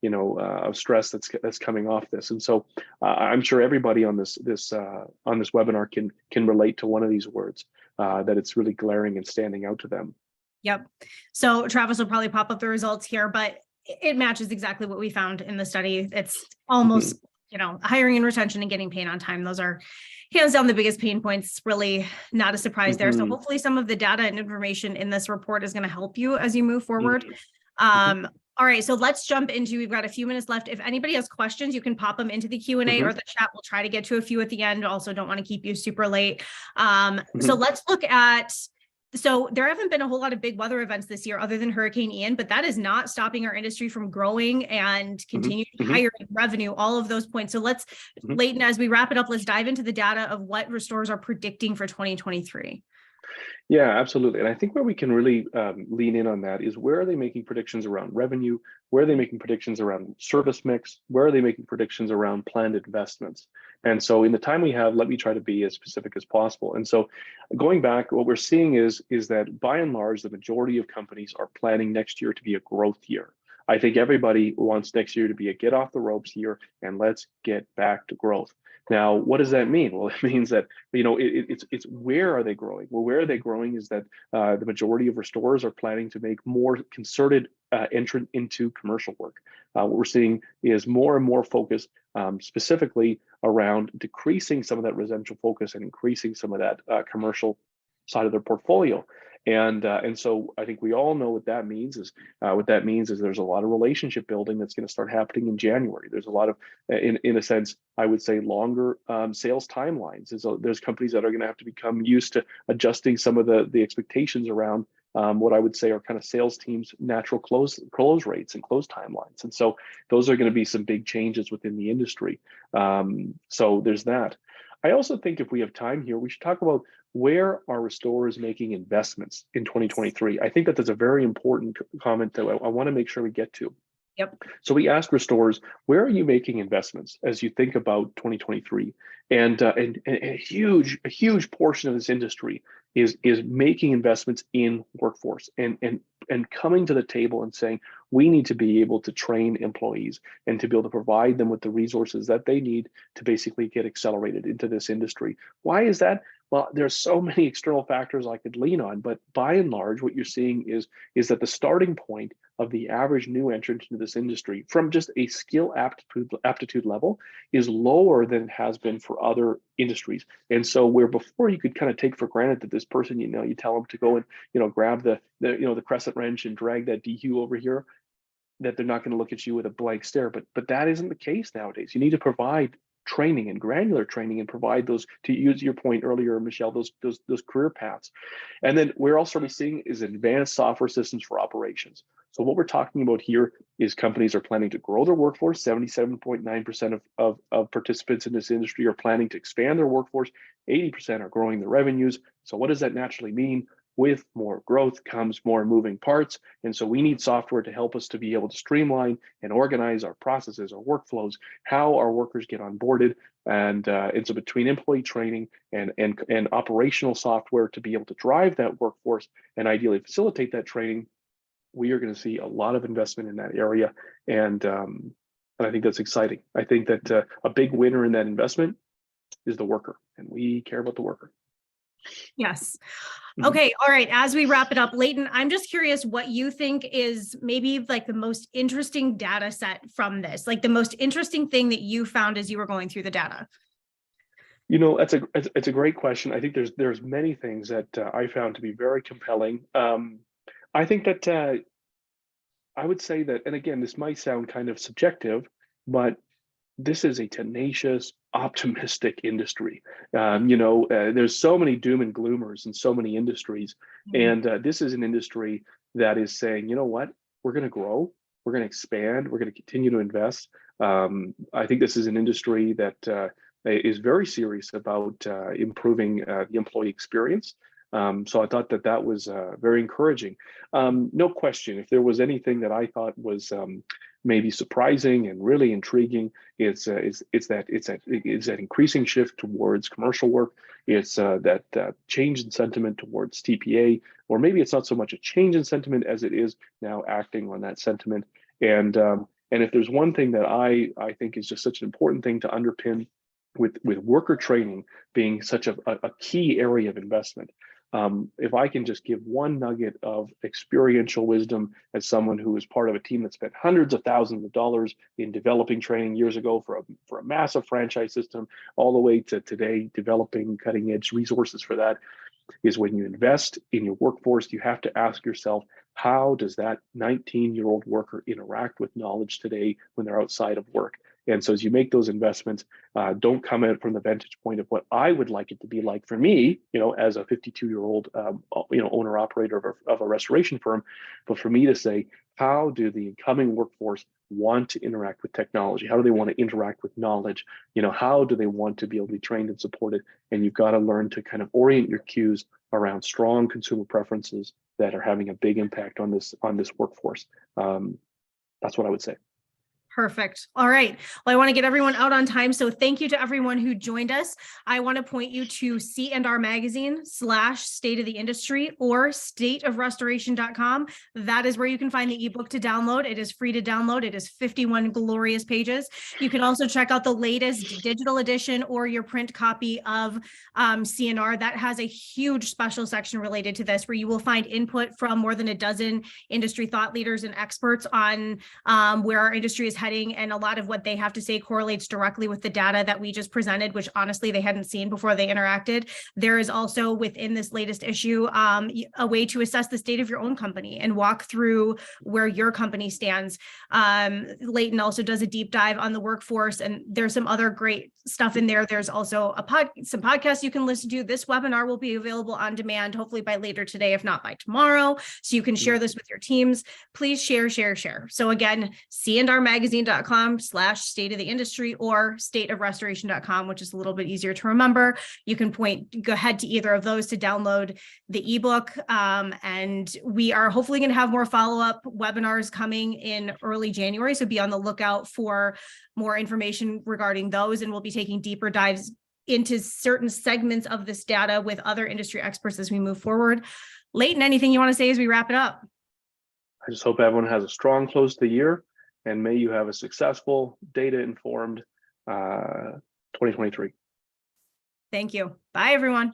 of stress that's coming off this. And so I'm sure everybody on this webinar can relate to one of these words, that it's really glaring and standing out to them. Yep. So Travis will probably pop up the results here, but it matches exactly what we found in the study. It's almost, hiring and retention and getting paid on time. Those are hands down the biggest pain points. Really not a surprise there. So hopefully some of the data and information in this report is going to help you as you move forward. All right, so let's jump into, we've got a few minutes left. If anybody has questions, you can pop them into the Q&A or the chat. We'll try to get to a few at the end. Also don't want to keep you super late. So let's look at, so there haven't been a whole lot of big weather events this year other than Hurricane Ian, but that is not stopping our industry from growing and continuing hiring, revenue, all of those points. So let's, Leighton, as we wrap it up, let's dive into the data of what restorers are predicting for 2023. Yeah, absolutely. And I think where we can really lean in on that is, where are they making predictions around revenue? Where are they making predictions around service mix? Where are they making predictions around planned investments? And so in the time we have, let me try to be as specific as possible. And so going back, what we're seeing is that by and large, the majority of companies are planning next year to be a growth year. I think everybody wants next year to be a get off the ropes year and let's get back to growth. Now, what does that mean? Well, it means that, it's where are they growing? Well, where are they growing is that the majority of restorers are planning to make more concerted entrance into commercial work. What we're seeing is more and more focus specifically around decreasing some of that residential focus and increasing some of that commercial side of their portfolio. And so I think we all know what that means is there's a lot of relationship building that's going to start happening in January. There's a lot of, in a sense, I would say, longer sales timelines. There's companies that are going to have to become used to adjusting some of the expectations around what I would say are kind of sales teams' natural close rates and close timelines. And so those are going to be some big changes within the industry. So there's that. I also think if we have time here, we should talk about where are restorers making investments in 2023. I think that that's a very important comment that I want to make sure we get to. Yep. So we asked restorers, where are you making investments as you think about 2023? And a huge portion of this industry is making investments in workforce and coming to the table and saying, we need to be able to train employees and to be able to provide them with the resources that they need to basically get accelerated into this industry. Why is that? Well, there's so many external factors I could lean on, but by and large, what you're seeing is that the starting point of the average new entrant into this industry from just a skill aptitude level is lower than it has been for other industries. And so where before you could kind of take for granted that this person, you tell them to go and, grab the crescent wrench and drag that DQ over here. that they're not going to look at you with a blank stare, but that isn't the case nowadays. You need to provide training and granular training and provide those, to use your point earlier, Michelle, those career paths. And then we're also seeing is advanced software systems for operations. So what we're talking about here is companies are planning to grow their workforce. 77.9% of participants in this industry are planning to expand their workforce. 80% are growing their revenues. So what does that naturally mean? With more growth comes more moving parts. And so we need software to help us to be able to streamline and organize our processes, our workflows, how our workers get onboarded. And so between employee training and operational software to be able to drive that workforce and ideally facilitate that training, we are going to see a lot of investment in that area. And I think that's exciting. I think that a big winner in that investment is the worker, and we care about the worker. Yes. Okay. All right. As we wrap it up, Leighton, I'm just curious what you think is maybe like the most interesting data set from this, like the most interesting thing that you found as you were going through the data. You know, it's a great question. I think there's many things that I found to be very compelling. I think that I would say that, and again, this might sound kind of subjective, but this is a tenacious, optimistic industry. There's so many doom and gloomers in so many industries. And this is an industry that is saying, you know what, we're going to grow, we're going to expand, we're going to continue to invest. I think this is an industry that is very serious about improving the employee experience. So I thought that was very encouraging. No question, if there was anything that I thought was maybe surprising and really intriguing, it's that increasing shift towards commercial work. It's that change in sentiment towards TPA, or maybe it's not so much a change in sentiment as it is now acting on that sentiment. And if there's one thing that I think is just such an important thing to underpin with worker training being such a key area of investment. If I can just give one nugget of experiential wisdom as someone who was part of a team that spent hundreds of thousands of dollars in developing training years ago for a massive franchise system, all the way to today developing cutting edge resources for that, is when you invest in your workforce, you have to ask yourself, how does that 19-year-old worker interact with knowledge today when they're outside of work? And so as you make those investments, don't come at it from the vantage point of what I would like it to be like for me, as a 52-year-old, owner operator of a restoration firm, but for me to say, how do the incoming workforce want to interact with technology? How do they want to interact with knowledge? How do they want to be able to be trained and supported? And you've got to learn to kind of orient your cues around strong consumer preferences that are having a big impact on this workforce. That's what I would say. Perfect. All right. Well, I want to get everyone out on time. So thank you to everyone who joined us. I want to point you to C&R Magazine /State of the Industry or stateofrestoration.com. That is where you can find the ebook to download. It is free to download. It is 51 glorious pages. You can also check out the latest digital edition or your print copy of C&R. That has a huge special section related to this, where you will find input from more than a dozen industry thought leaders and experts on where our industry is heading, and a lot of what they have to say correlates directly with the data that we just presented, which honestly they hadn't seen before they interacted. There is also within this latest issue a way to assess the state of your own company and walk through where your company stands. Leighton also does a deep dive on the workforce, and there's some other great stuff in there. There's also some podcasts you can listen to. This webinar will be available on demand, hopefully by later today, if not by tomorrow. So you can share this with your teams. Please share. So again, C&R Magazine.com /State of the Industry or stateofrestoration.com, which is a little bit easier to remember. You can go ahead to either of those to download the ebook. And we are hopefully going to have more follow-up webinars coming in early January. So be on the lookout for more information regarding those. And we'll be taking deeper dives into certain segments of this data with other industry experts as we move forward. Leighton, anything you want to say as we wrap it up? I just hope everyone has a strong close to the year, and may you have a successful, data-informed 2023. Thank you. Bye, everyone.